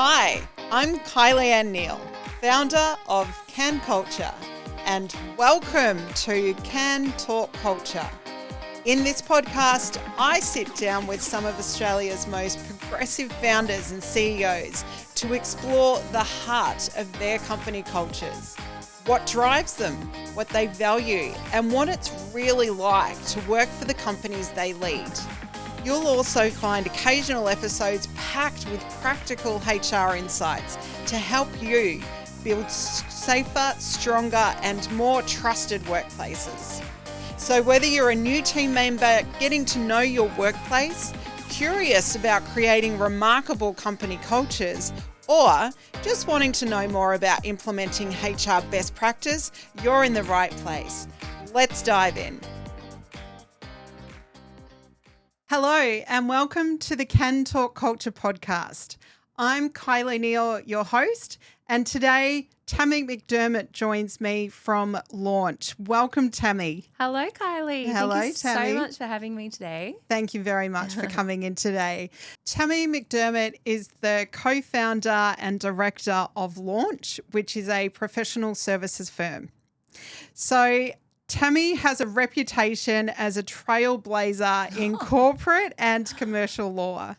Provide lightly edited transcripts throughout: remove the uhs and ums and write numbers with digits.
Hi, I'm Kylie Anne Neal, founder of Kan Culture, and welcome to Kan Talk Kulture. In this podcast, I sit down with some of Australia's most progressive founders and CEOs to explore the heart of their company cultures, what drives them, what they value, and what it's really like to work for the companies they lead. You'll also find occasional episodes packed with practical HR insights to help you build safer, stronger, and more trusted workplaces. So whether you're a new team member getting to know your workplace, curious about creating remarkable company cultures, or just wanting to know more about implementing HR best practice, you're in the right place. Let's dive in. Hello and welcome to the Kan Talk Kulture podcast. I'm Kylie Neal, your host, and today Tammi McDermott joins me from LAWNCH. Welcome, Tammi. Hello, Kylie. Hello, Thank you Tammi. so much for having me today. Thank you very much for coming in today. Tammi McDermott is the co-founder and director of LAWNCH, which is a professional services firm. So Tammi has a reputation as a trailblazer in corporate and commercial law.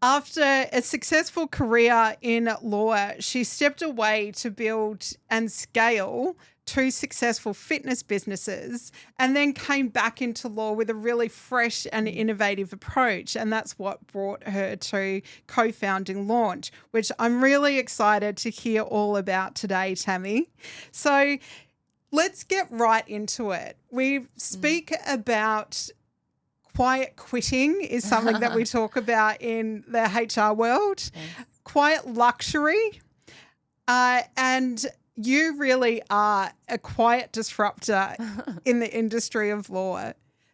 After a successful career in law, she stepped away to build and scale two successful fitness businesses and then came back into law with a really fresh and innovative approach. And that's what brought her to co-founding LAWNCH, which I'm really excited to hear all about today, Tammi. So let's get right into it. We speak about quiet quitting is something that we talk about in the HR world, yes. Quiet luxury, and you really are a quiet disruptor in the industry of law.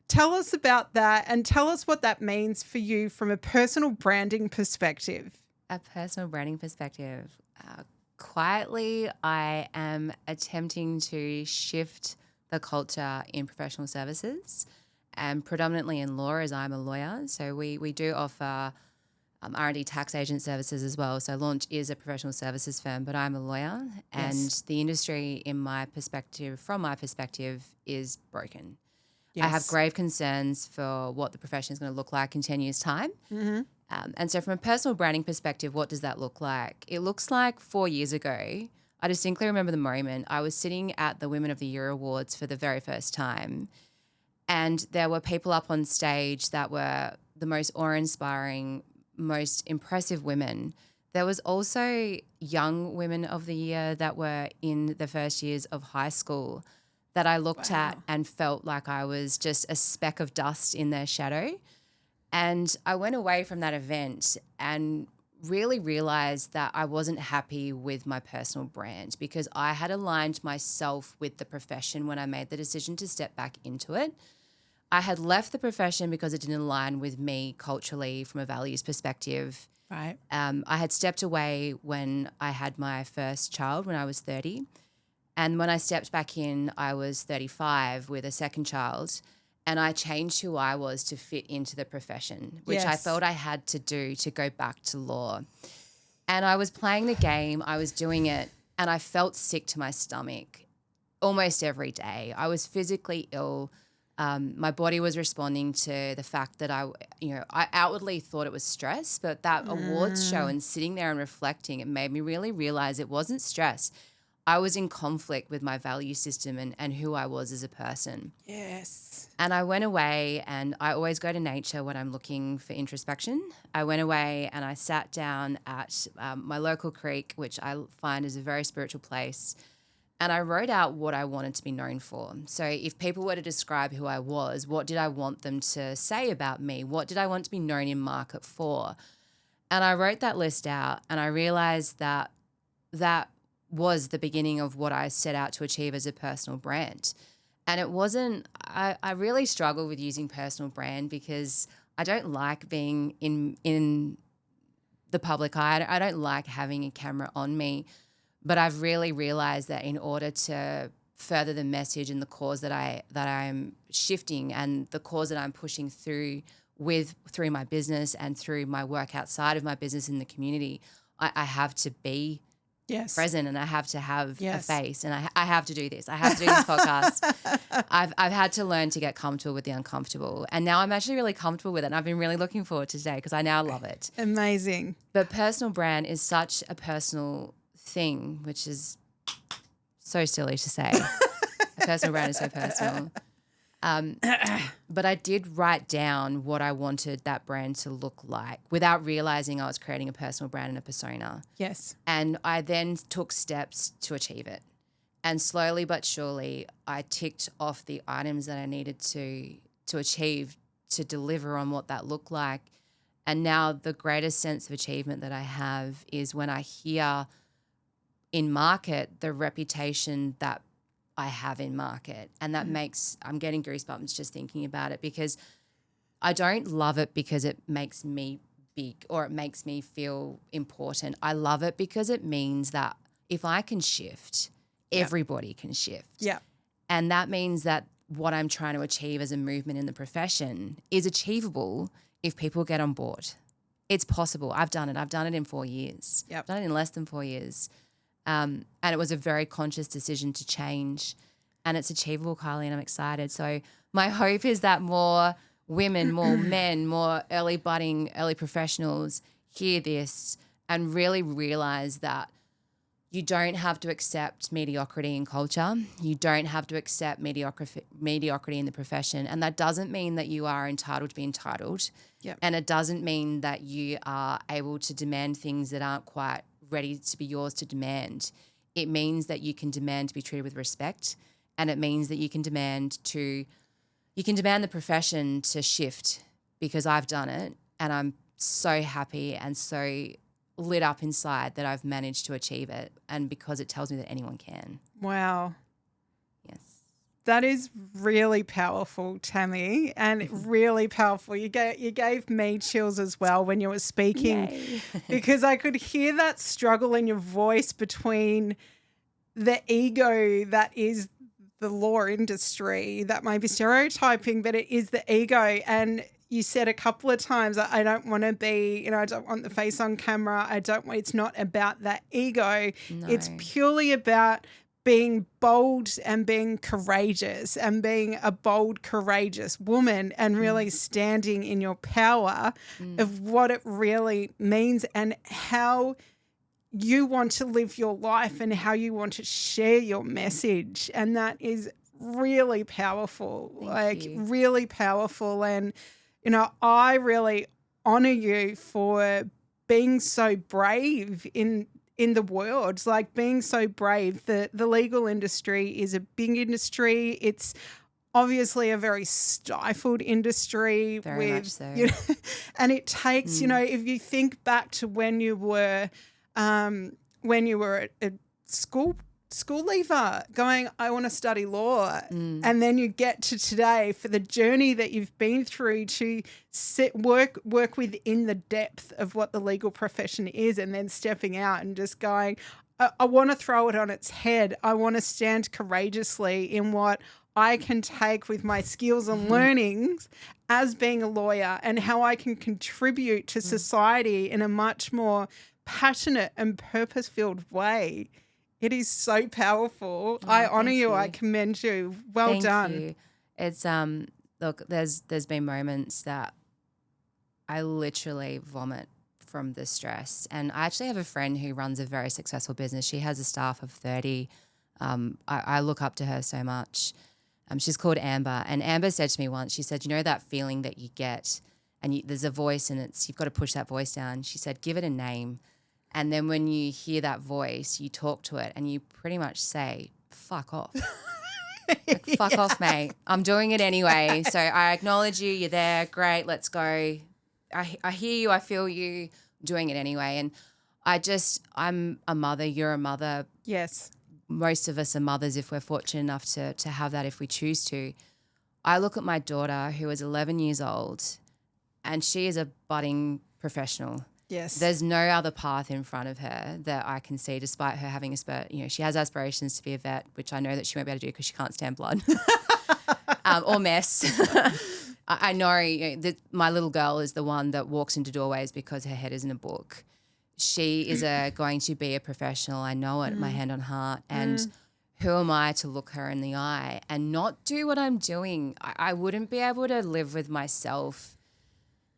Tell us about that and tell us what that means for you from a personal branding perspective. A personal branding perspective. Quietly, I am attempting to shift the culture in professional services and predominantly in law as I'm a lawyer. So we do offer R&D tax agent services as well. So LAWNCH is a professional services firm, but I'm a lawyer and yes. The industry from my perspective, is broken. Yes. I have grave concerns for what the profession is going to look like in 10 years' time. Mm-hmm. And so from a personal branding perspective, what does that look like? It looks like 4 years ago, I distinctly remember the moment I was sitting at the Women of the Year Awards for the very first time, and there were people up on stage that were the most awe-inspiring, most impressive women. There was also young women of the year that were in the first years of high school that I looked at and felt like I was just a speck of dust in their shadow. And I went away from that event and really realized that I wasn't happy with my personal brand because I had aligned myself with the profession when I made the decision to step back into it. I had left the profession because it didn't align with me culturally from a values perspective. Right. I had stepped away when I had my first child when I was 30. And when I stepped back in, I was 35 with a second child. And I changed who I was to fit into the profession, which yes. I felt I had to do to go back to law. And I was playing the game, I was doing it, and I felt sick to my stomach almost every day. I was physically ill. My body was responding to the fact that I outwardly thought it was stress, but that awards show and sitting there and reflecting, it made me really realize it wasn't stress. I was in conflict with my value system and who I was as a person. Yes. And I went away, and I always go to nature when I'm looking for introspection. I went away and I sat down at my local creek, which I find is a very spiritual place, and I wrote out what I wanted to be known for. So if people were to describe who I was, what did I want them to say about me? What did I want to be known in market for? And I wrote that list out, and I realized that was the beginning of what I set out to achieve as a personal brand. And it wasn't, I really struggle with using personal brand because I don't like being in the public eye. I don't like having a camera on me, but I've really realized that in order to further the message and the cause that I'm shifting and the cause that I'm pushing through my business and through my work outside of my business in the community, I have to be Yes. present, and I have to have a Yes. face, and I have to do this. I have to do this podcast. I've had to learn to get comfortable with the uncomfortable, and now I'm actually really comfortable with it, and I've been really looking forward to today because I now love it. Amazing. But personal brand is such a personal thing, which is so silly to say. A personal brand is so personal. But I did write down what I wanted that brand to look like without realizing I was creating a personal brand and a persona. Yes. And I then took steps to achieve it. And slowly but surely, I ticked off the items that I needed to achieve to deliver on what that looked like. And now the greatest sense of achievement that I have is when I hear in market the reputation that I have in market. And that makes, I'm getting goosebumps just thinking about it, because I don't love it because it makes me big or it makes me feel important. I love it because it means that if I can shift, everybody can shift. Yeah. And that means that what I'm trying to achieve as a movement in the profession is achievable if people get on board. It's possible. I've done it. I've done it in 4 years. Yep. I've done it in less than 4 years. And it was a very conscious decision to change, and it's achievable, Kylie, and I'm excited. So my hope is that more women, more men, more early professionals hear this and really realize that you don't have to accept mediocrity in culture. You don't have to accept mediocrity in the profession. And that doesn't mean that you are entitled to be entitled. Yep. And it doesn't mean that you are able to demand things that aren't quite ready to be yours to demand. It means that you can demand to be treated with respect, and it means that you can demand the profession to shift, because I've done it and I'm so happy and so lit up inside that I've managed to achieve it, and because it tells me that anyone can. Wow. Yes. That is really powerful, Tammi, and really powerful. You gave me chills as well when you were speaking, because I could hear that struggle in your voice between the ego that is the law industry, that may be stereotyping, but it is the ego. And you said a couple of times, I don't want to be, I don't want the face on camera. It's not about that ego. No. It's purely about being bold and being courageous and being a bold, courageous woman, and really standing in your power of what it really means and how you want to live your life and how you want to share your message. And that is really powerful, Thank you. really powerful. And, I really honor you for being so brave in the world, like being so brave. The legal industry is a big industry. It's obviously a very stifled industry. Very much so. And it takes, if you think back to when you were a school leaver going, I want to study law. And then you get to today, for the journey that you've been through to work within the depth of what the legal profession is, and then stepping out and just going, I want to throw it on its head. I want to stand courageously in what I can take with my skills and learnings as being a lawyer, and how I can contribute to society in a much more passionate and purpose-filled way. It is so powerful. I honor you. I commend you. Well done. Thank you. It's look, there's been moments that I literally vomit from the stress. And I actually have a friend who runs a very successful business. She has a staff of 30. I look up to her so much. She's called Amber. And Amber said to me once, she said, that feeling that you get and there's a voice and you've got to push that voice down. She said, give it a name. And then when you hear that voice, you talk to it and you pretty much say, fuck off. Fuck off, mate. I'm doing it anyway. So I acknowledge you. You're there. Great. Let's go. I hear you. I feel you. I'm doing it anyway. And I'm a mother. You're a mother. Yes. Most of us are mothers if we're fortunate enough to have that if we choose to. I look at my daughter who is 11 years old and she is a budding professional. Yes. There's no other path in front of her that I can see, despite her having she has aspirations to be a vet, which I know that she won't be able to do because she can't stand blood or mess. I know that my little girl is the one that walks into doorways because her head is in a book. she is going to be a professional. I know it, my hand on heart. And who am I to look her in the eye and not do what I'm doing? I wouldn't be able to live with myself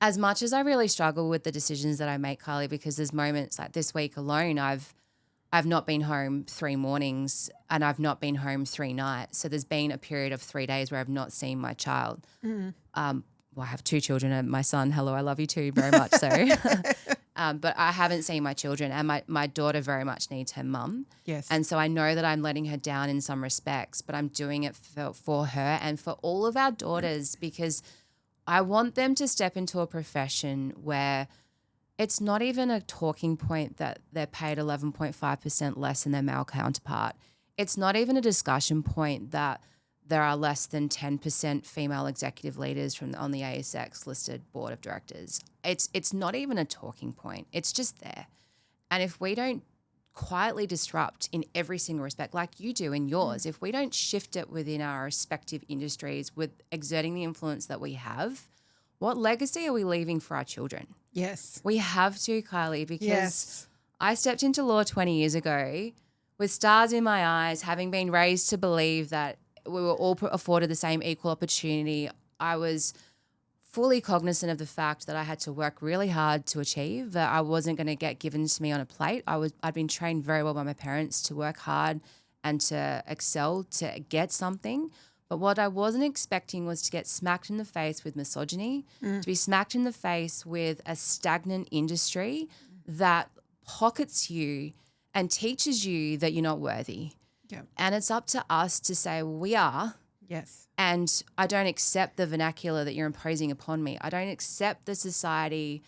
as much as I really struggle with the decisions that I make, Kylie, because there's moments like this week alone, I've not been home 3 mornings and I've not been home 3 nights. So there's been a period of 3 days where I've not seen my child. Well, I have 2 children and my son, hello, I love you too, very much so. But I haven't seen my children, and my daughter very much needs her mum. Yes. And so I know that I'm letting her down in some respects, but I'm doing it for her and for all of our daughters, because I want them to step into a profession where it's not even a talking point that they're paid 11.5% less than their male counterpart. It's not even a discussion point that there are less than 10% female executive leaders on the ASX listed board of directors. It's not even a talking point. It's just there. And if we don't quietly disrupt in every single respect, like you do in yours, if we don't shift it within our respective industries with exerting the influence that we have, what legacy are we leaving for our children? Yes. We have to, Kylie, because I stepped into law 20 years ago with stars in my eyes, having been raised to believe that we were all afforded the same equal opportunity. I was fully cognizant of the fact that I had to work really hard to achieve, that I wasn't going to get given to me on a plate. I'd been trained very well by my parents to work hard and to excel, to get something. But what I wasn't expecting was to get smacked in the face with misogyny, to be smacked in the face with a stagnant industry that pockets you and teaches you that you're not worthy. Yep. And it's up to us to say, well, we are. Yes. And I don't accept the vernacular that you're imposing upon me. I don't accept the society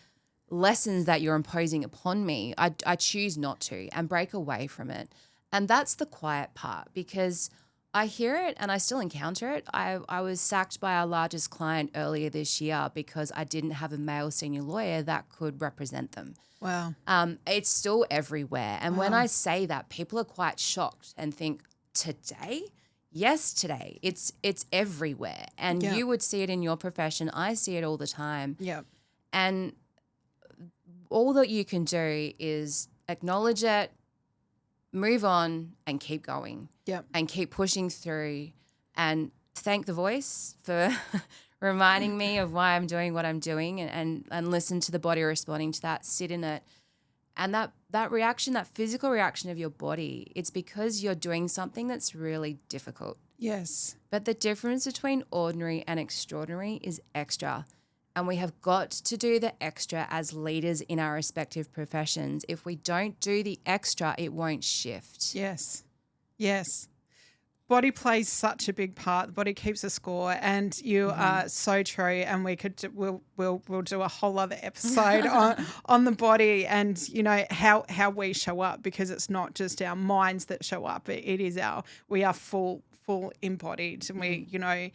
lessons that you're imposing upon me. I choose not to and break away from it. And that's the quiet part, because I hear it and I still encounter it. I was sacked by our largest client earlier this year because I didn't have a male senior lawyer that could represent them. Wow. It's still everywhere. And when I say that, people are quite shocked and think, today? Yes, today. It's everywhere. And you would see it in your profession. I see it all the time. Yeah. And all that you can do is acknowledge it, move on, and keep going. Yep. And keep pushing through, and thank the voice for reminding me of why I'm doing what I'm doing, and listen to the body responding to that, sit in it. And that reaction, that physical reaction of your body, it's because you're doing something that's really difficult. Yes. But the difference between ordinary and extraordinary is extra. And we have got to do the extra as leaders in our respective professions. If we don't do the extra, it won't shift. Yes. Yes. Body plays such a big part. The body keeps a score, and you are so true. And we'll do a whole other episode on the body, and how we show up, because it's not just our minds that show up. It is we are full embodied, and we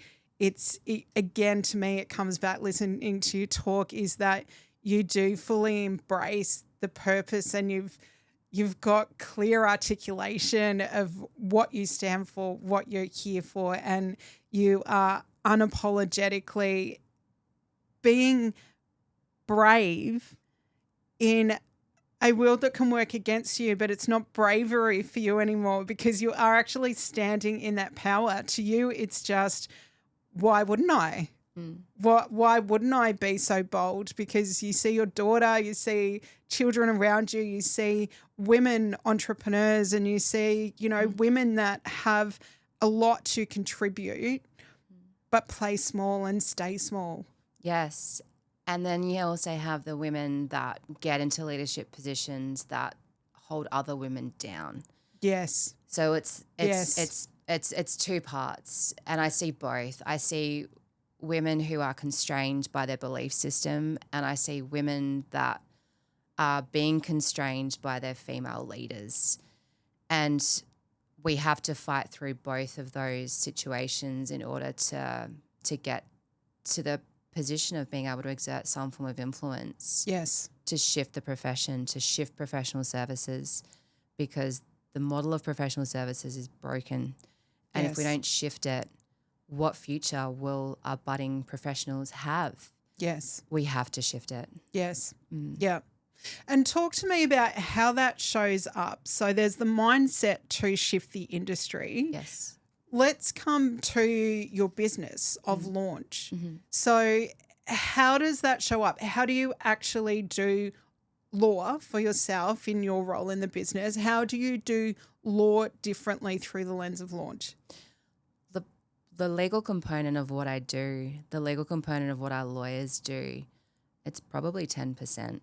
again, to me, it comes back listening to you talk, is that you do fully embrace the purpose, and you've got clear articulation of what you stand for, what you're here for, and you are unapologetically being brave in a world that can work against you, but it's not bravery for you anymore, because you are actually standing in that power. To you, it's just, why wouldn't I? Why wouldn't I be so bold? Because you see your daughter, you see children around you, you see women entrepreneurs, and you see, women that have a lot to contribute, but play small and stay small. Yes. And then you also have the women that get into leadership positions that hold other women down. Yes. So it's 2 parts, and I see both. I see women who are constrained by their belief system, and I see women that are being constrained by their female leaders. And we have to fight through both of those situations in order to get to the position of being able to exert some form of influence. Yes. To shift the profession, to shift professional services, because the model of professional services is broken. And if we don't shift it, what future will our budding professionals have? Yes. We have to shift it. Yes. Yeah. And talk to me about how that shows up. So there's the mindset to shift the industry. Yes. Let's come to your business of launch. Mm-hmm. So how does that show up? How do you actually do law for yourself in your role in the business? How do you do law differently through the lens of launch? The legal component of what I do, the legal component of what our lawyers do, it's probably 10%.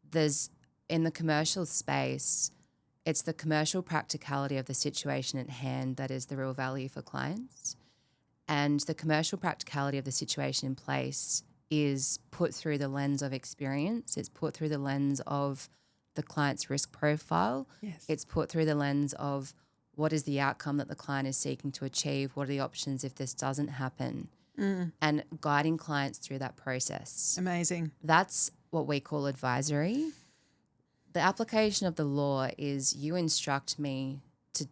There's, in the commercial space, it's the commercial practicality of the situation at hand that is the real value for clients. And the commercial practicality of the situation in place is put through the lens of experience. It's put through the lens of the client's risk profile. Yes. It's put through the lens of what is the outcome that the client is seeking to achieve? What are the options if this doesn't happen? And guiding clients through that process. Amazing. That's what we call advisory. The application of the law is you instruct me to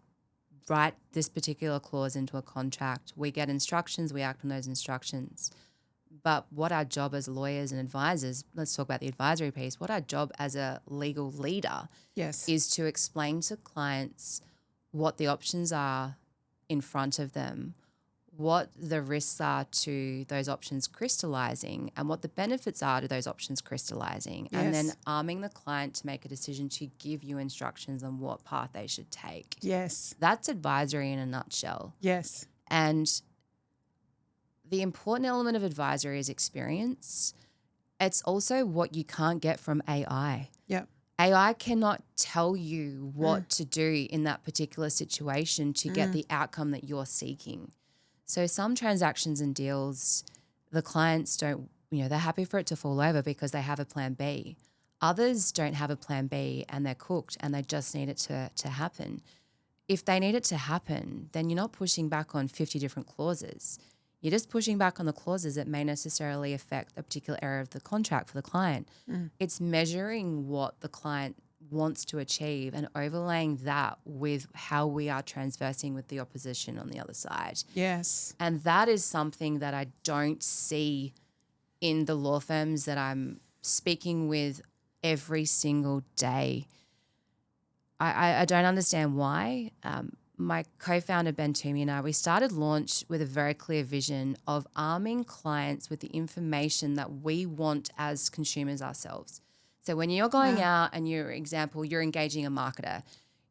write this particular clause into a contract. We get instructions, we act on those instructions. But what our job as lawyers and advisors, let's talk about the advisory piece, what our job as a legal leader is to explain to clients what the options are in front of them, what the risks are to those options crystallizing, and what the benefits are to those options crystallizing, and then arming the client to make a decision to give you instructions on what path they should take. Yes. That's advisory in a nutshell. Yes. And the important element of advisory is experience. It's also what you can't get from AI. Yep. AI cannot tell you what to do in that particular situation to get the outcome that you're seeking. So some transactions and deals, the clients don't, they're happy for it to fall over because they have a plan B. Others don't have a plan B and they're cooked and they just need it to happen. If they need it to happen, then you're not pushing back on 50 different clauses. You're just pushing back on the clauses that may necessarily affect a particular area of the contract for the client. It's measuring what the client wants to achieve and overlaying that with how we are transversing with the opposition on the other side. Yes. And that is something that I don't see in the law firms that I'm speaking with every single day. I don't understand why. My co-founder, Ben Toomey, and I, we started Launch with a very clear vision of arming clients with the information that we want as consumers ourselves. So when you're going out and you're engaging a marketer,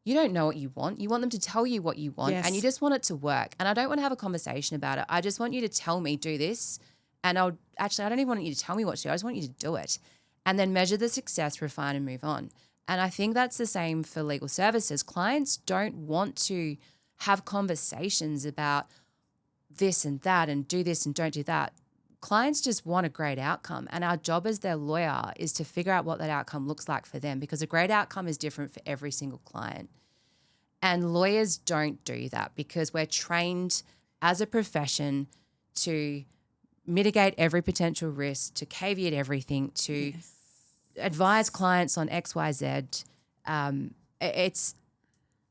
you don't know what you want. You want them to tell you what you want and you just want it to work. And I don't want to have a conversation about it. I just want you to tell me, do this. And I don't even want you to tell me what to do. I just want you to do it. And then measure the success, refine and move on. And I think that's the same for legal services. Clients don't want to have conversations about this and that and do this and don't do that. Clients just want a great outcome. And our job as their lawyer is to figure out what that outcome looks like for them, because a great outcome is different for every single client. And lawyers don't do that because we're trained as a profession to mitigate every potential risk, to caveat everything, to advise clients on X, Y, Z. It's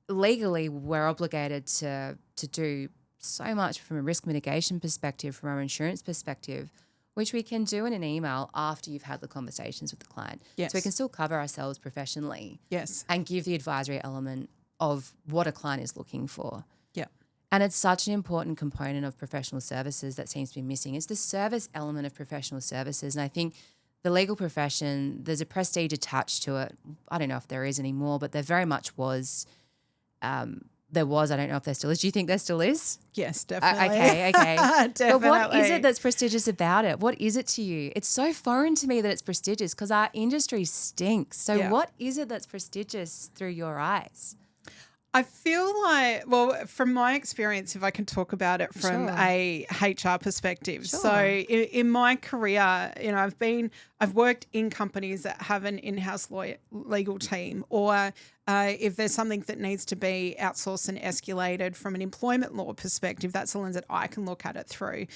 legally we're obligated to do so much from a risk mitigation perspective, from our insurance perspective, which we can do in an email after you've had the conversations with the client. Yes. So we can still cover ourselves professionally. Yes. And give the advisory element of what a client is looking for. Yeah. And it's such an important component of professional services that seems to be missing. It's the service element of professional services. And I think the legal profession, there's a prestige attached to it. I don't know if there is anymore, but there very much was. There was. I don't know if there still is. Do you think there still is? Yes, definitely. Okay. Definitely. But what is it that's prestigious about it? What is it to you? It's so foreign to me that it's prestigious because our industry stinks. So what is it that's prestigious through your eyes? I feel like, well, from my experience, if I can talk about it from a HR perspective. Sure. So in my career, I've worked in companies that have an in-house legal team, or if there's something that needs to be outsourced and escalated from an employment law perspective, that's the lens that I can look at it through.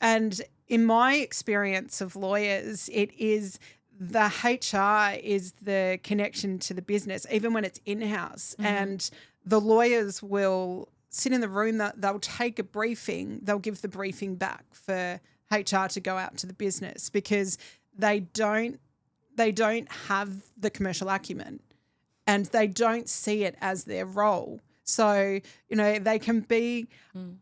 And in my experience of lawyers, it is the HR is the connection to the business, even when it's in-house. Mm-hmm. And the lawyers will sit in the room, they'll take a briefing, they'll give the briefing back for HR to go out to the business, because they don't they don't have the commercial acumen and they don't see it as their role. So, they can be, and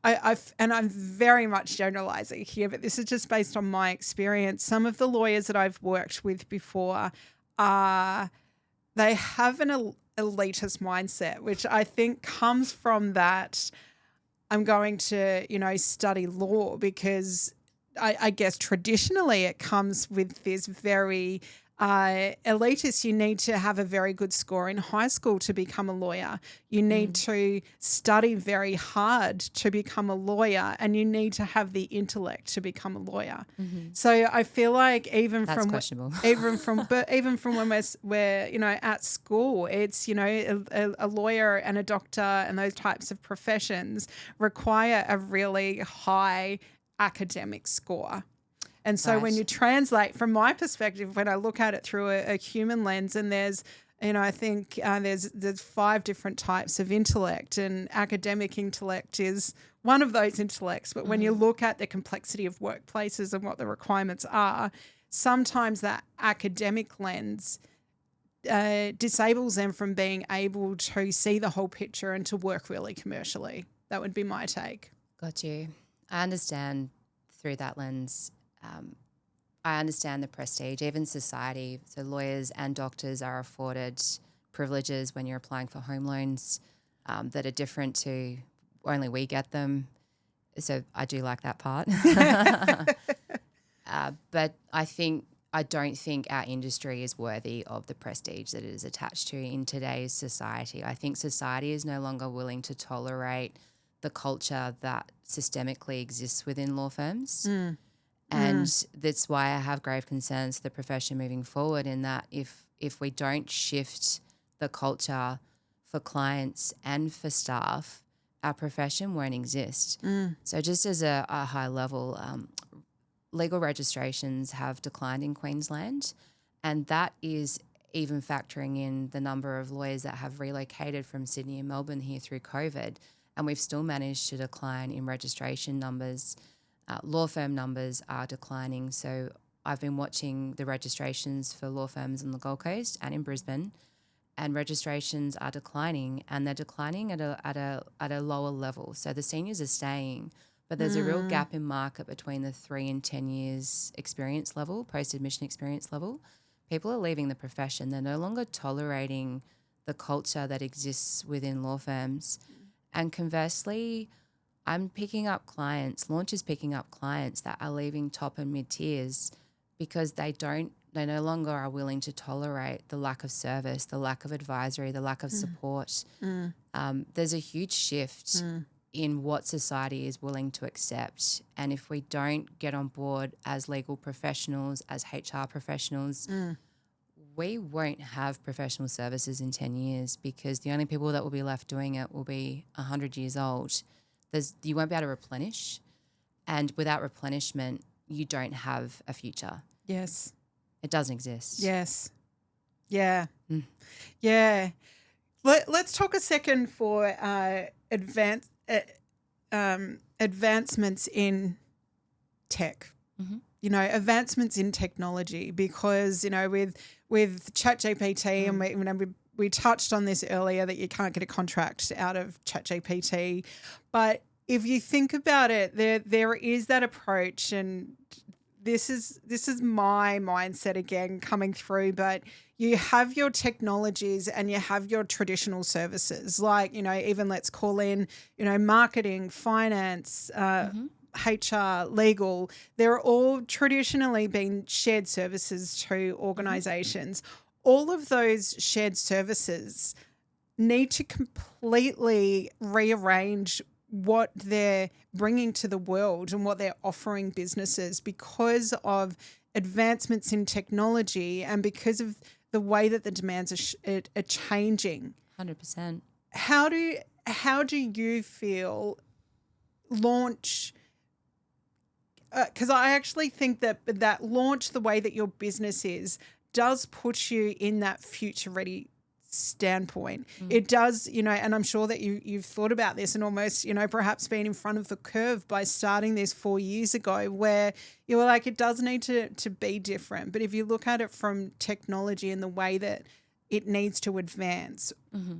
I'm very much generalizing here, but this is just based on my experience. Some of the lawyers that I've worked with before they have an elitist mindset, which I think comes from that I'm going to, study law because I guess traditionally it comes with this very elitist. You need to have a very good score in high school to become a lawyer. You need to study very hard to become a lawyer, and you need to have the intellect to become a lawyer. So I feel like even from when we're at school, it's a lawyer and a doctor and those types of professions require a really high academic score. And so when you translate, from my perspective, when I look at it through a human lens, and there's, I think there's 5 different types of intellect, and academic intellect is one of those intellects. But when you look at the complexity of workplaces and what the requirements are, sometimes that academic lens disables them from being able to see the whole picture and to work really commercially. That would be my take. Got you. I understand through that lens. I understand the prestige, even society. So lawyers and doctors are afforded privileges when you're applying for home loans that are different to only we get them. So I do like that part. But I don't think our industry is worthy of the prestige that it is attached to in today's society. I think society is no longer willing to tolerate the culture that systemically exists within law firms. And that's why I have grave concerns for the profession moving forward, in that if we don't shift the culture for clients and for staff, our profession won't exist. So just as a high level, legal registrations have declined in Queensland, and that is even factoring in the number of lawyers that have relocated from Sydney and Melbourne here through COVID, and we've still managed to decline in registration numbers. Law firm numbers are declining. So I've been watching the registrations for law firms on the Gold Coast and in Brisbane, and registrations are declining, and they're declining at a lower level. So the seniors are staying, but there's a real gap in market between the 3 and 10 years experience level, post-admission experience level. People are leaving the profession. They're no longer tolerating the culture that exists within law firms. And conversely, I'm picking up clients, Launch is picking up clients that are leaving top and mid tiers because they no longer are willing to tolerate the lack of service, the lack of advisory, the lack of support. There's a huge shift in what society is willing to accept. And if we don't get on board as legal professionals, as HR professionals, we won't have professional services in 10 years, because the only people that will be left doing it will be 100 years old. You won't be able to replenish, and without replenishment, you don't have a future. Yes. It doesn't exist. Yes. Yeah. Yeah. Let's talk a second for advancements in tech. Advancements in technology, because with ChatGPT, and we touched on this earlier, that you can't get a contract out of ChatGPT. But if you think about it, there is that approach, and this is my mindset again coming through, but you have your technologies and you have your traditional services, like, even let's call in, marketing, finance, HR, legal. They're all traditionally been shared services to organizations. All of those shared services need to completely rearrange what they're bringing to the world and what they're offering businesses, because of advancements in technology and because of the way that the demands are changing. 100%. How do you feel Launch? Because I actually think that Launch, the way that your business is, does put you in that future ready standpoint. It does, and I'm sure that you've thought about this and almost, perhaps been in front of the curve by starting this 4 years ago, where you were like, it does need to be different. But if you look at it from technology and the way that it needs to advance,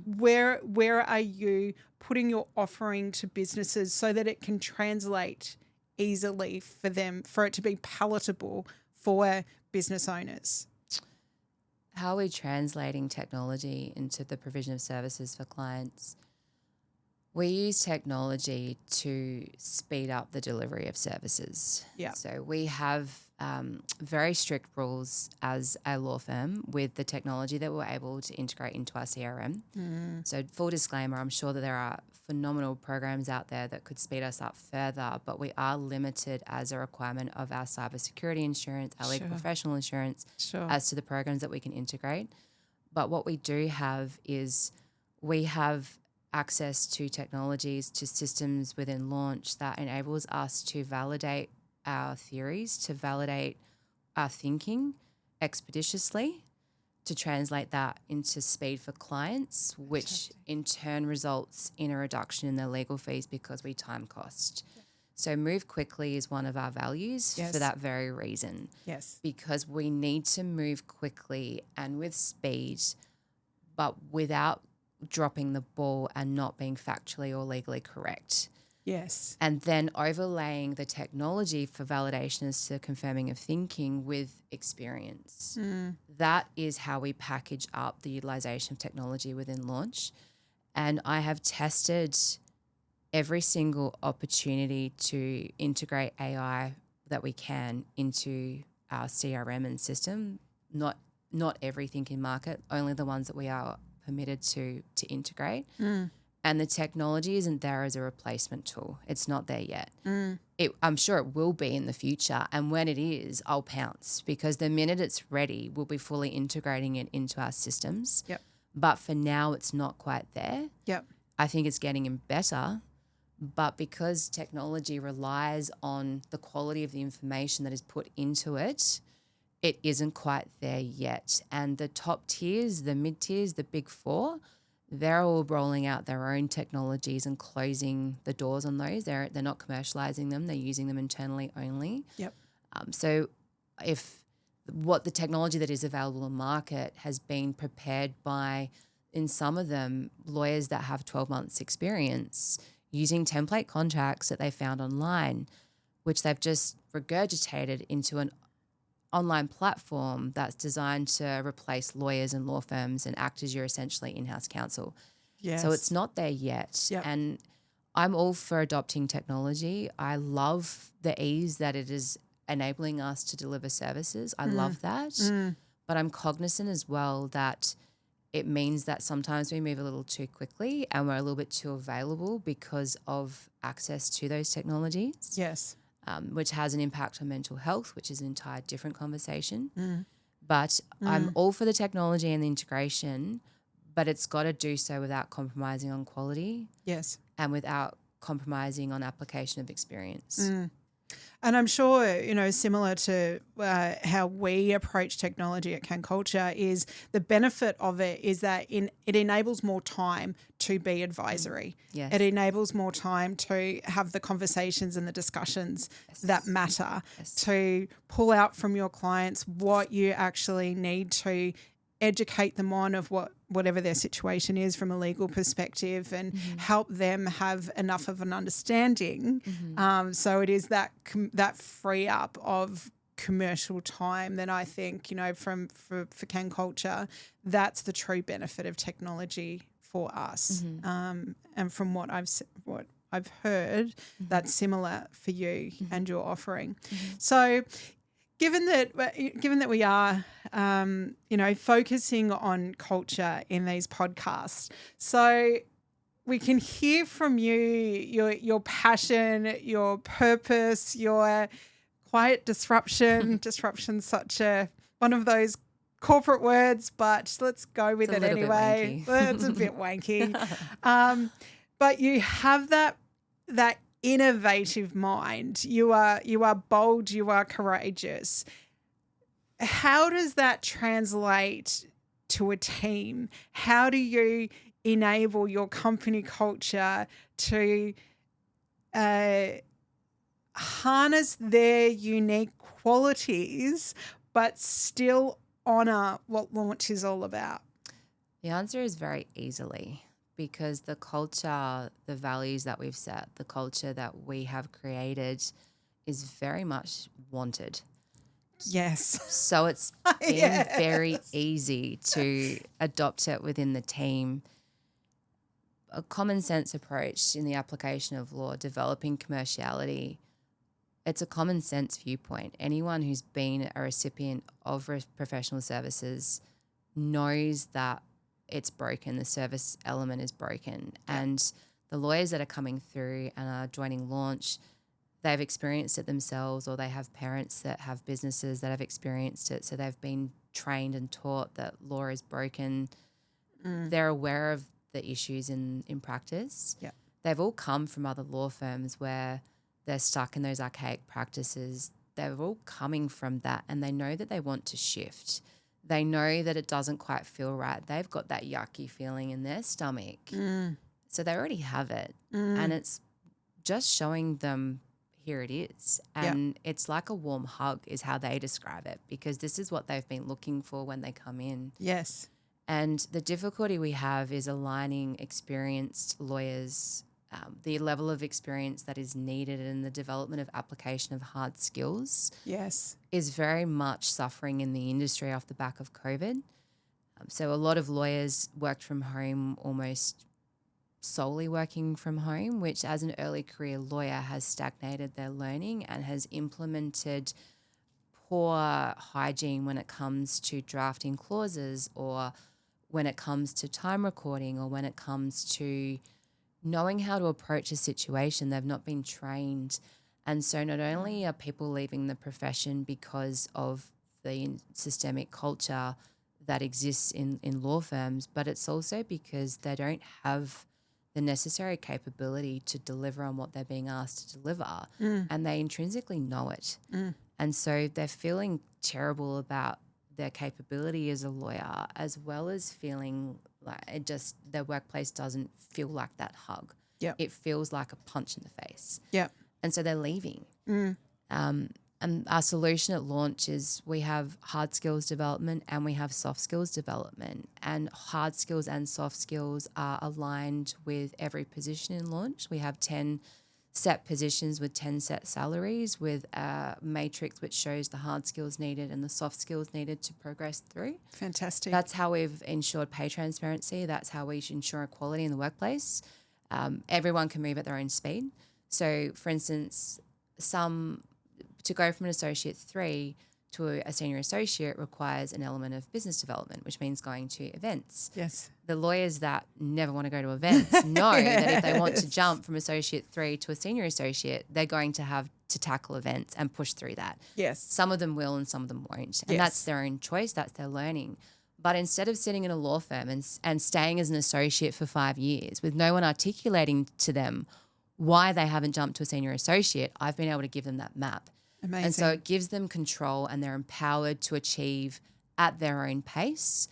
where are you putting your offering to businesses so that it can translate easily for them, for it to be palatable for business owners? How are we translating technology into the provision of services for clients? We use technology to speed up the delivery of services. Yeah. So we have very strict rules as a law firm with the technology that we're able to integrate into our CRM. So full disclaimer, I'm sure that there are phenomenal programs out there that could speed us up further, but we are limited as a requirement of our cybersecurity insurance, our legal professional insurance, as to the programs that we can integrate. But what we do have is we have access to technologies, to systems within Launch that enables us to validate our theories, to validate our thinking expeditiously, to translate that into speed for clients, which in turn results in a reduction in their legal fees because we time cost. So move quickly is one of our values for that very reason. Yes. Because we need to move quickly and with speed, but without dropping the ball and not being factually or legally correct. Yes. And then overlaying the technology for validation as to confirming of thinking with experience. That is how we package up the utilization of technology within Launch. And I have tested every single opportunity to integrate AI that we can into our CRM and system. Not everything in market, only the ones that we are permitted to integrate. And the technology isn't there as a replacement tool. It's not there yet. I'm sure it will be in the future. And when it is, I'll pounce, because the minute it's ready, we'll be fully integrating it into our systems. Yep. But for now, it's not quite there. Yep. I think it's getting better. But because technology relies on the quality of the information that is put into it, it isn't quite there yet. And the top tiers, the mid tiers, the big four, they're all rolling out their own technologies and closing the doors on those. They're not commercializing them. They're using them internally only. Yep. So if what the technology that is available in market has been prepared by, in some of them, lawyers that have 12 months experience using template contracts that they found online, which they've just regurgitated into an online platform that's designed to replace lawyers and law firms and act as your essentially in-house counsel. Yes. So it's not there yet. Yep. And I'm all for adopting technology. I love the ease that it is enabling us to deliver services. I love that. But I'm cognizant as well that it means that sometimes we move a little too quickly and we're a little bit too available because of access to those technologies. Yes. Which has an impact on mental health, which is an entire different conversation. But I'm all for the technology and the integration, but it's got to do so without compromising on quality. Yes. And without compromising on application of experience. And I'm sure, similar to how we approach technology at Kan Culture, is the benefit of it is that it enables more time to be advisory. Yes. It enables more time to have the conversations and the discussions that matter, to pull out from your clients what you actually need to educate them on of whatever their situation is from a legal perspective, and help them have enough of an understanding. So it is that free up of commercial time that I think, for Kan Culture, that's the true benefit of technology for us. And from what I've heard, that's similar for you and your offering. So Given that we are, focusing on culture in these podcasts, so we can hear from you your passion, your purpose, your quiet disruption. Disruption's such one of those corporate words, but let's go with it anyway. It's a bit wanky. But you have that innovative mind. You are bold, you are courageous. How does that translate to a team? How do you enable your company culture to harness their unique qualities but still honour what Launch is all about? The answer is very easily, because the culture, the values that we've set, the culture that we have created is very much wanted. Yes. So it's been Yes. very easy to adopt it within the team. A common sense approach in the application of law, developing commerciality, it's a common sense viewpoint. Anyone who's been a recipient of professional services knows that it's broken, the service element is broken. Yeah. And the lawyers that are coming through and are joining Launch, they've experienced it themselves, or they have parents that have businesses that have experienced it. So they've been trained and taught that law is broken. They're aware of the issues in practice. Yeah. They've all come from other law firms where they're stuck in those archaic practices. They're all coming from that, and they know that they want to shift. They know that it doesn't quite feel right. They've got that yucky feeling in their stomach. So they already have it. And it's just showing them, here it is. And it's like a warm hug is how they describe it, because this is what they've been looking for when they come in. Yes. And the difficulty we have is aligning experienced lawyers, the level of experience that is needed in the development of application of hard skills. Yes. Is very much suffering in the industry off the back of COVID. So a lot of lawyers worked from home, almost solely working from home, which as an early career lawyer has stagnated their learning and has implemented poor hygiene when it comes to drafting clauses, or when it comes to time recording, or when it comes to knowing how to approach a situation. They've not been trained. And so not only are people leaving the profession because of the systemic culture that exists in law firms, but it's also because they don't have the necessary capability to deliver on what they're being asked to deliver, and they intrinsically know it. And so they're feeling terrible about their capability as a lawyer, as well as feeling like their workplace doesn't feel like that hug. Yep. It feels like a punch in the face. Yeah. And so they're leaving. And our solution at Launch is we have hard skills development and we have soft skills development. And hard skills and soft skills are aligned with every position in Launch. We have 10 set positions with 10 set salaries, with a matrix which shows the hard skills needed and the soft skills needed to progress through. Fantastic. That's how we've ensured pay transparency. That's how we ensure equality in the workplace. Everyone can move at their own speed. So, for instance, to go from an associate 3 to a senior associate requires an element of business development, which means going to events. Yes. The lawyers that never want to go to events know that if they want to jump from associate 3 to a senior associate, they're going to have to tackle events and push through that. Yes. Some of them will and some of them won't. And that's their own choice. That's their learning. But instead of sitting in a law firm and staying as an associate for 5 years with no one articulating to them why they haven't jumped to a senior associate, I've been able to give them that map. Amazing. And so it gives them control, and they're empowered to achieve at their own pace,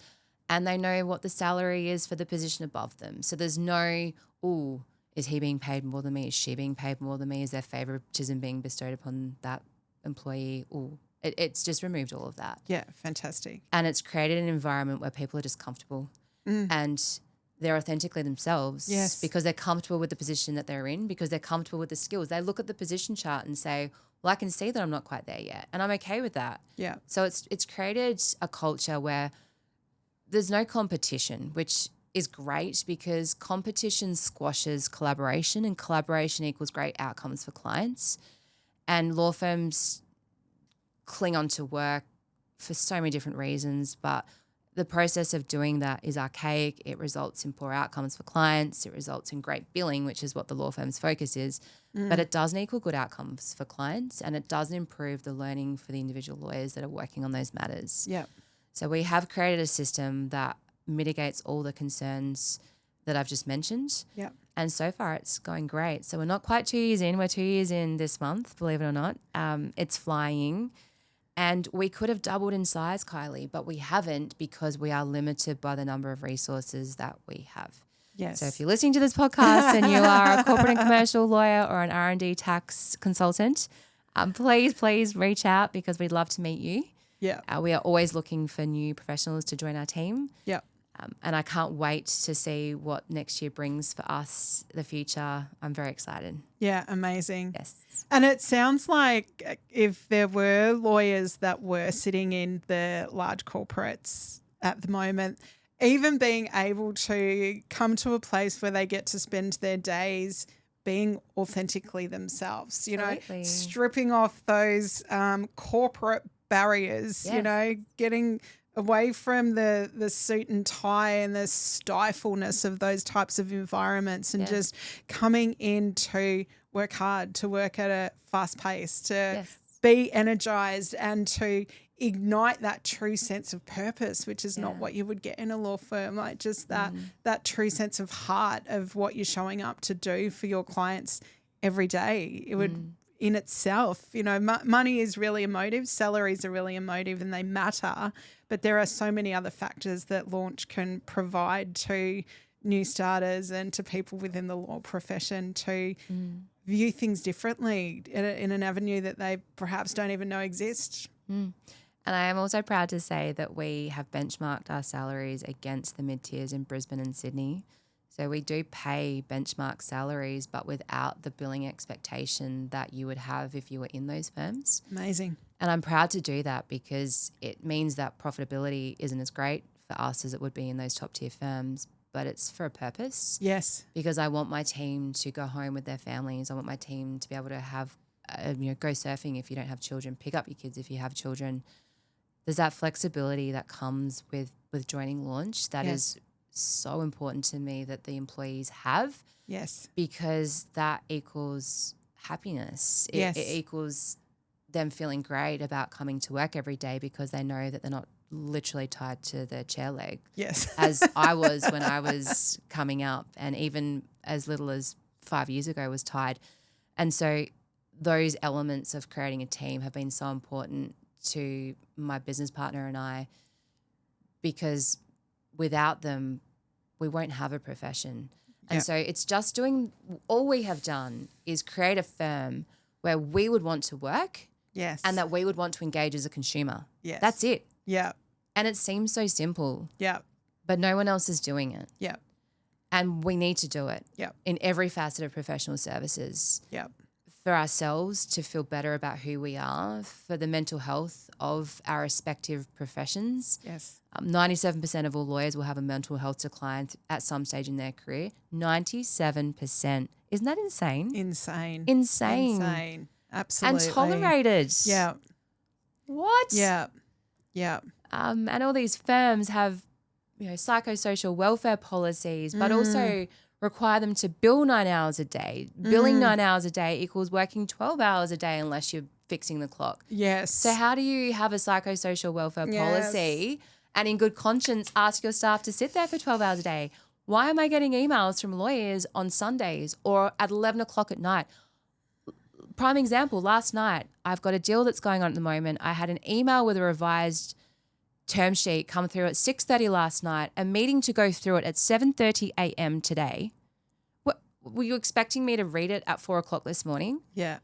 and they know what the salary is for the position above them. So there's no, is he being paid more than me? Is she being paid more than me? Is there favoritism being bestowed upon that employee? It's just removed all of that. Yeah, fantastic. And it's created an environment where people are just comfortable and they're authentically themselves. Yes. Because they're comfortable with the position that they're in, because they're comfortable with the skills. They look at the position chart and say, well, I can see that I'm not quite there yet, and I'm okay with that. Yeah. So it's created a culture where there's no competition, which is great, because competition squashes collaboration, and collaboration equals great outcomes for clients. And law firms cling on to work for so many different reasons, but the process of doing that is archaic. It results in poor outcomes for clients. It results in great billing, which is what the law firm's focus is. But it doesn't equal good outcomes for clients, and it doesn't improve the learning for the individual lawyers that are working on those matters. Yeah. So we have created a system that mitigates all the concerns that I've just mentioned. Yeah. And so far it's going great. So we're not quite 2 years in. We're 2 years in this month, believe it or not. It's flying. And we could have doubled in size, Kylie, but we haven't because we are limited by the number of resources that we have. Yes. So if you're listening to this podcast and you are a corporate and commercial lawyer or an R&D tax consultant, please reach out because we'd love to meet you. Yeah. We are always looking for new professionals to join our team. Yeah. And I can't wait to see what next year brings for us, the future. I'm very excited. Yeah, amazing. Yes. And it sounds like if there were lawyers that were sitting in the large corporates at the moment, even being able to come to a place where they get to spend their days being authentically themselves, you know, stripping off those corporate barriers, Yes. you know, getting away from the suit and tie and the stifleness of those types of environments and just coming in to work hard, to work at a fast pace, to be energized and to ignite that true sense of purpose, which is not what you would get in a law firm, like just that true sense of heart of what you're showing up to do for your clients every day. It would in itself, you know, money is really emotive, salaries are really emotive and they matter, but there are so many other factors that Launch can provide to new starters and to people within the law profession to view things differently in an avenue that they perhaps don't even know exists. And I am also proud to say that we have benchmarked our salaries against the mid-tiers in Brisbane and Sydney. So we do pay benchmark salaries, but without the billing expectation that you would have if you were in those firms. Amazing. And I'm proud to do that because it means that profitability isn't as great for us as it would be in those top tier firms, but it's for a purpose. Yes. Because I want my team to go home with their families. I want my team to be able to have, go surfing if you don't have children, pick up your kids if you have children. There's that flexibility that comes with joining Launch that is so important to me that the employees have. Yes. Because that equals happiness. It equals them feeling great about coming to work every day because they know that they're not literally tied to their chair leg. Yes. As I was when I was coming up, and even as little as 5 years ago was tied. And so those elements of creating a team have been so important to my business partner and I, because without them, we won't have a profession. And so it's just all we have done is create a firm where we would want to work and that we would want to engage as a consumer. Yes. That's it. Yeah. And it seems so simple. Yeah. But no one else is doing it. Yeah. And we need to do it. Yeah. In every facet of professional services. Yeah. For ourselves to feel better about who we are, for the mental health of our respective professions. Yes. 97% of all lawyers will have a mental health decline at some stage in their career. 97%. Isn't that insane? Insane. Absolutely. And tolerated. Yeah. What? Yeah. Yeah. And all these firms have, psychosocial welfare policies, but also require them to bill 9 hours a day. Billing 9 hours a day equals working 12 hours a day unless you're fixing the clock. Yes. So how do you have a psychosocial welfare policy and in good conscience ask your staff to sit there for 12 hours a day? Why am I getting emails from lawyers on Sundays or at 11 o'clock at night? Prime example, last night, I've got a deal that's going on at the moment. I had an email with a revised term sheet come through at 6:30 last night, a meeting to go through it at 7:30 a.m. today. What, were you expecting me to read it at 4 o'clock this morning? Yeah.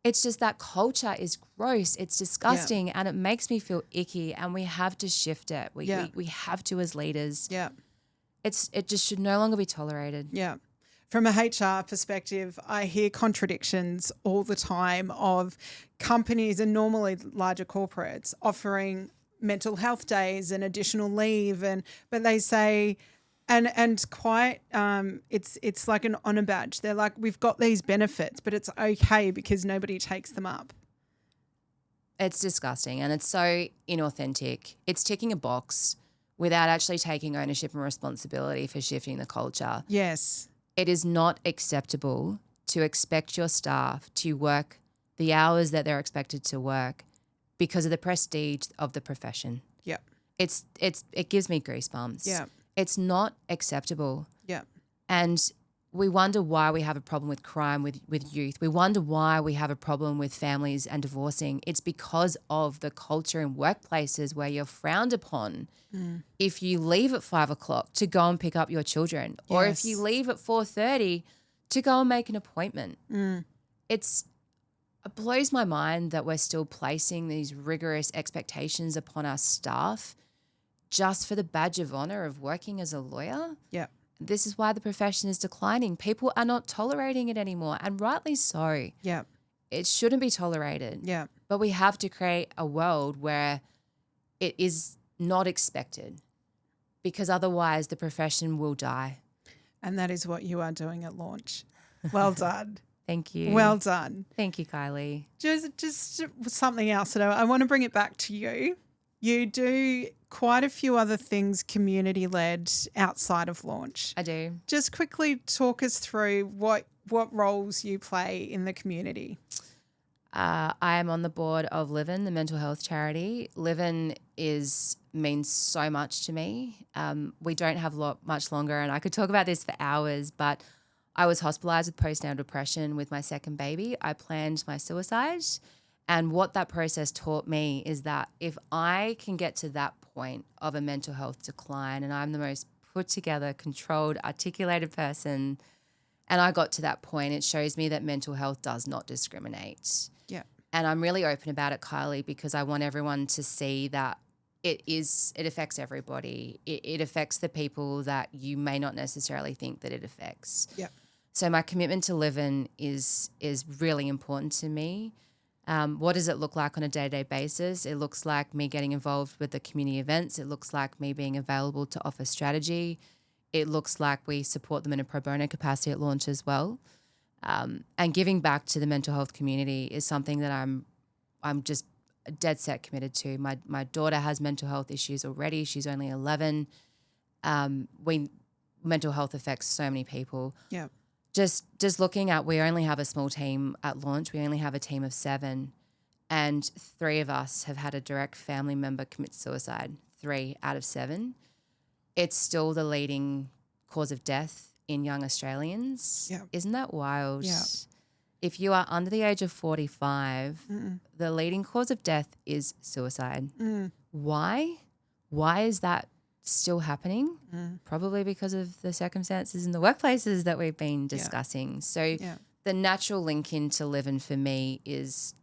It's just that culture is gross. It's disgusting and it makes me feel icky, and we have to shift it. We have to as leaders. Yeah. It just should no longer be tolerated. Yeah. From a HR perspective, I hear contradictions all the time of companies and normally larger corporates offering mental health days and additional leave, but they say, and quite, it's like an honor badge. They're like, we've got these benefits, but it's okay because nobody takes them up. It's disgusting and it's so inauthentic. It's ticking a box without actually taking ownership and responsibility for shifting the culture. Yes. It is not acceptable to expect your staff to work the hours that they're expected to work because of the prestige of the profession. Yeah. It gives me goosebumps. Yeah. It's not acceptable. Yeah. And we wonder why we have a problem with crime with youth. We wonder why we have a problem with families and divorcing. It's because of the culture in workplaces where you're frowned upon if you leave at 5 o'clock to go and pick up your children, or if you leave at 4:30 to go and make an appointment. It blows my mind that we're still placing these rigorous expectations upon our staff just for the badge of honor of working as a lawyer. Yeah. This is why the profession is declining. People are not tolerating it anymore, and rightly so. Yeah. It shouldn't be tolerated. Yeah. But we have to create a world where it is not expected, because otherwise the profession will die. And that is what you are doing at Launch. Well done. Thank you. Well done. Thank you, Kylie. Just something else that I want to bring it back to you. You do quite a few other things community-led outside of Launch. I do. Just quickly talk us through what roles you play in the community. I am on the board of LIVIN, the mental health charity. LIVIN means so much to me. We don't have much longer, and I could talk about this for hours, but I was hospitalised with postnatal depression with my second baby. I planned my suicide. And what that process taught me is that if I can get to that point of a mental health decline, and I'm the most put together, controlled, articulated person, and I got to that point, it shows me that mental health does not discriminate. Yeah. And I'm really open about it, Kylie, because I want everyone to see that it affects everybody. It affects the people that you may not necessarily think that it affects. Yeah. So my commitment to LIVIN is really important to me. What does it look like on a day-to-day basis? It looks like me getting involved with the community events. It looks like me being available to offer strategy. It looks like we support them in a pro bono capacity at Launch as well. And giving back to the mental health community is something that I'm just dead set committed to. My daughter has mental health issues already. She's only 11. Mental health affects so many people. Yeah. Just looking at, we only have a small team at Launch. We only have a team of 7, and 3 of us have had a direct family member commit suicide, 3 out of 7. It's still the leading cause of death in young Australians. Yeah. Isn't that wild? Yeah. If you are under the age of 45, the leading cause of death is suicide. Why? Why is that still happening? Probably because of the circumstances in the workplaces that we've been discussing. So the natural link into LIVIN for me is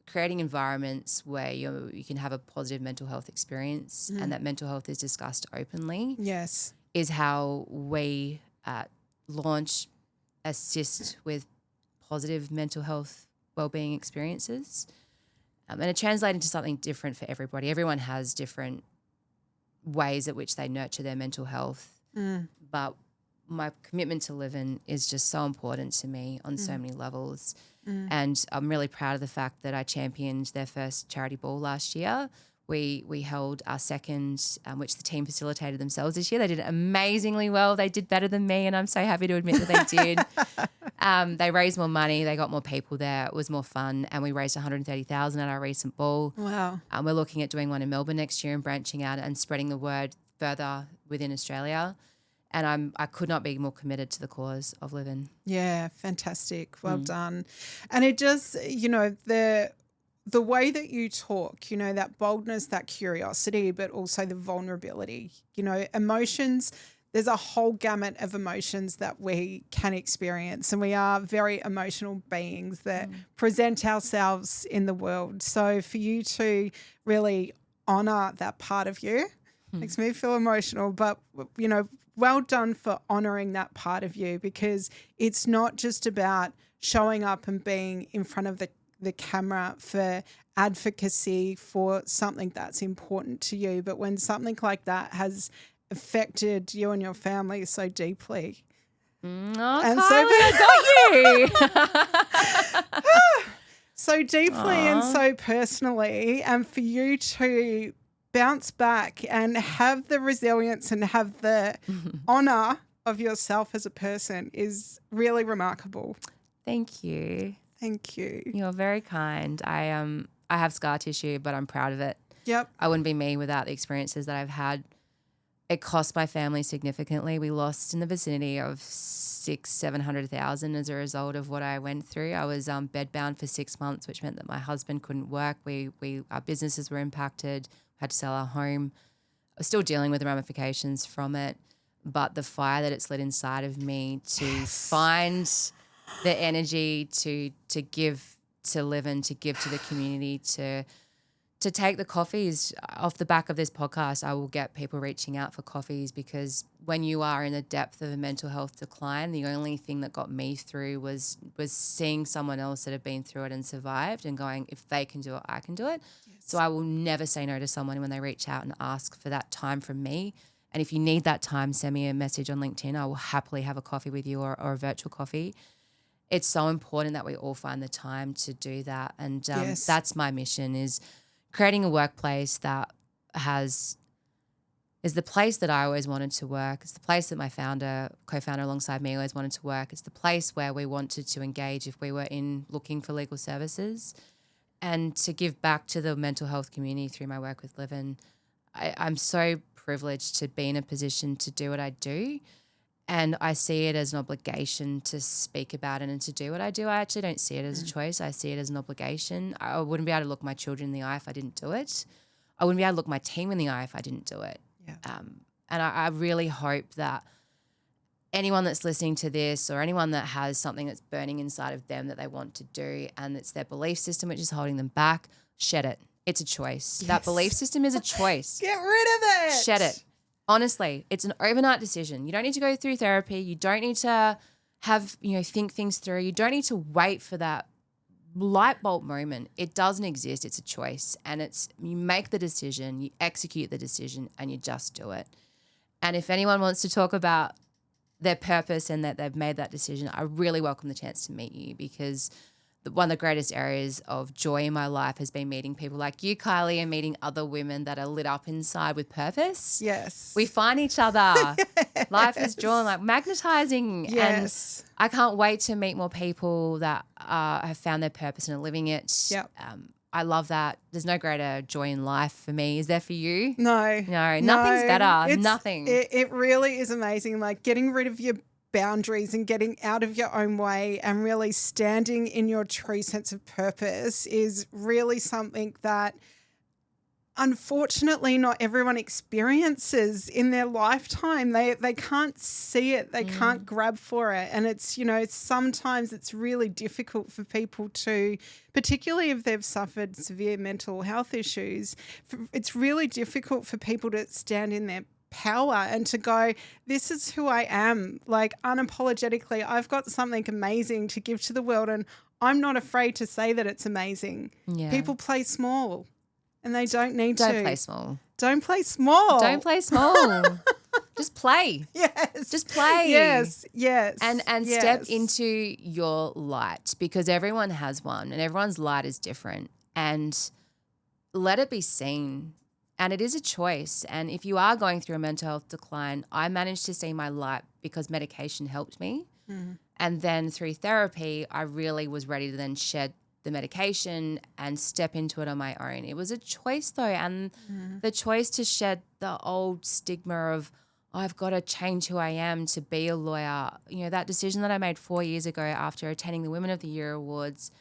creating environments where you can have a positive mental health experience and that mental health is discussed openly. Yes. Is how we Launch assist with positive mental health wellbeing experiences. And it translates into something different for everybody. Everyone has different ways at which they nurture their mental health. But my commitment to LIVIN is just so important to me on so many levels. And I'm really proud of the fact that I championed their first charity ball last year. We held our second, which the team facilitated themselves this year. They did amazingly well. They did better than me, and I'm so happy to admit that they did. They raised more money. They got more people there. It was more fun, and we raised $130,000 at our recent ball. Wow. We're looking at doing one in Melbourne next year and branching out and spreading the word further within Australia. And I could not be more committed to the cause of LIVIN. Yeah, fantastic. Well done. And it just, the way that you talk, that boldness, that curiosity, but also the vulnerability, emotions, there's a whole gamut of emotions that we can experience, and we are very emotional beings that present ourselves in the world. So for you to really honour that part of you makes me feel emotional, but, well done for honouring that part of you, because it's not just about showing up and being in front of the camera for advocacy for something that's important to you, but when something like that has affected you and your family so deeply. And Kylie, I got you. So deeply and so personally, and for you to bounce back and have the resilience and have the honour of yourself as a person is really remarkable. Thank you. Thank you. You're very kind. I have scar tissue, but I'm proud of it. Yep. I wouldn't be me without the experiences that I've had. It cost my family significantly. We lost in the vicinity of 700,000 as a result of what I went through. I was bedbound for 6 months, which meant that my husband couldn't work. Our businesses were impacted. Had to sell our home. I was still dealing with the ramifications from it, but the fire that it's lit inside of me to find the energy to give to LIVIN, to give to the community, to take the coffees. Off the back of this podcast, I will get people reaching out for coffees, because when you are in the depth of a mental health decline, the only thing that got me through was seeing someone else that had been through it and survived, and going, if they can do it, I can do it. Yes. So I will never say no to someone when they reach out and ask for that time from me. And if you need that time, send me a message on LinkedIn. I will happily have a coffee with you, or a virtual coffee. It's so important that we all find the time to do that. And that's my mission, is creating a workplace that is the place that I always wanted to work. It's the place that my co-founder alongside me always wanted to work. It's the place where we wanted to engage if we were looking for legal services, and to give back to the mental health community through my work with LIVIN. I'm so privileged to be in a position to do what I do. And I see it as an obligation to speak about it and to do what I do. I actually don't see it as a choice. I see it as an obligation. I wouldn't be able to look my children in the eye if I didn't do it. I wouldn't be able to look my team in the eye if I didn't do it. Yeah. And I really hope that anyone that's listening to this, or anyone that has something that's burning inside of them that they want to do, and it's their belief system which is holding them back, shed it. It's a choice. Yes. That belief system is a choice. Get rid of it. Shed it. Honestly, it's an overnight decision. You don't need to go through therapy. You don't need to think things through. You don't need to wait for that light bulb moment. It doesn't exist. It's a choice. And you make the decision, you execute the decision, and you just do it. And if anyone wants to talk about their purpose and that they've made that decision, I really welcome the chance to meet you, because one of the greatest areas of joy in my life has been meeting people like you, Kylie, and meeting other women that are lit up inside with purpose. Yes. We find each other. Yes. Life is joy, like magnetizing. Yes. And I can't wait to meet more people that have found their purpose and are living it. Yep. I love that. There's no greater joy in life for me. Is there for you? No. Nothing's better. Nothing. It really is amazing. Like getting rid of your boundaries and getting out of your own way and really standing in your true sense of purpose is really something that unfortunately not everyone experiences in their lifetime. They can't see it. They can't grab for it. And it's, sometimes it's really difficult for people to, particularly if they've suffered severe mental health issues, it's really difficult for people to stand in their power and to go, this is who I am, like unapologetically. I've got something amazing to give to the world, and I'm not afraid to say that it's amazing. Yeah. People play small, and they don't need to. Don't play small. Don't play small. Don't play small. Just play. Yes. Just play. Yes. And step into your light, because everyone has one and everyone's light is different, and let it be seen. And it is a choice. And if you are going through a mental health decline, I managed to see my light because medication helped me. Mm. And then through therapy, I really was ready to then shed the medication and step into it on my own. It was a choice though. And the choice to shed the old stigma of, I've got to change who I am to be a lawyer. That decision that I made 4 years ago after attending the Women of the Year Awards,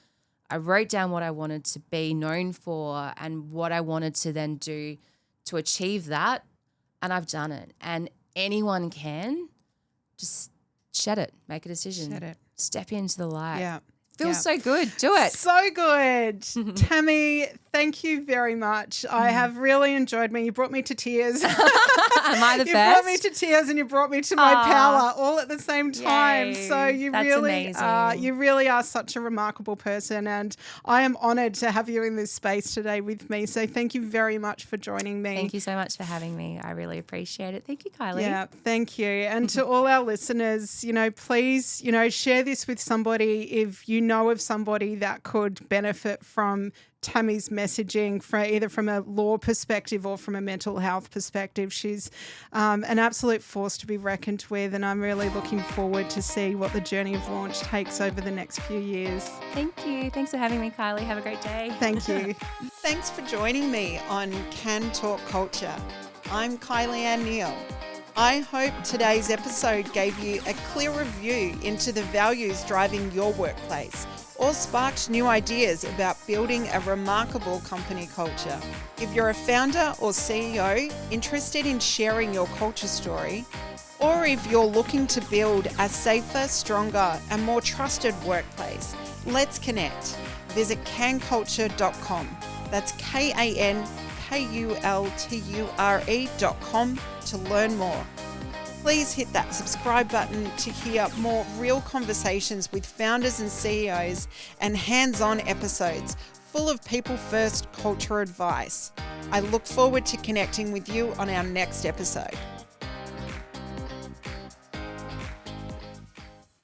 I wrote down what I wanted to be known for and what I wanted to then do to achieve that, and I've done it. And anyone can just shed it, make a decision, shed it, step into the light. Yeah. Feels so good. Do it. So good. Tammi, thank you very much. I have really enjoyed me. You brought me to tears. Am I the You first? brought me to tears and you brought me to my power all at the same time. Yay. So you really are such a remarkable person, and I am honoured to have you in this space today with me. So thank you very much for joining me. Thank you so much for having me. I really appreciate it. Thank you, Kylie. Yeah, thank you. And to all our listeners, please, share this with somebody if you know of somebody that could benefit from Tammi's messaging, either from a law perspective or from a mental health perspective. She's an absolute force to be reckoned with, and I'm really looking forward to see what the journey of LAWNCH takes over the next few years. Thank you. Thanks for having me, Kylie. Have a great day. Thank you. Thanks for joining me on Kan Talk Kulture. I'm Kylie Anne Neal. I hope today's episode gave you a clearer view into the values driving your workplace, or sparked new ideas about building a remarkable company culture. If you're a founder or CEO interested in sharing your culture story, or if you're looking to build a safer, stronger, and more trusted workplace, let's connect. Visit kanculture.com. That's KANKULTURE.com to learn more. Please hit that subscribe button to hear more real conversations with founders and CEOs and hands-on episodes full of people-first culture advice. I look forward to connecting with you on our next episode.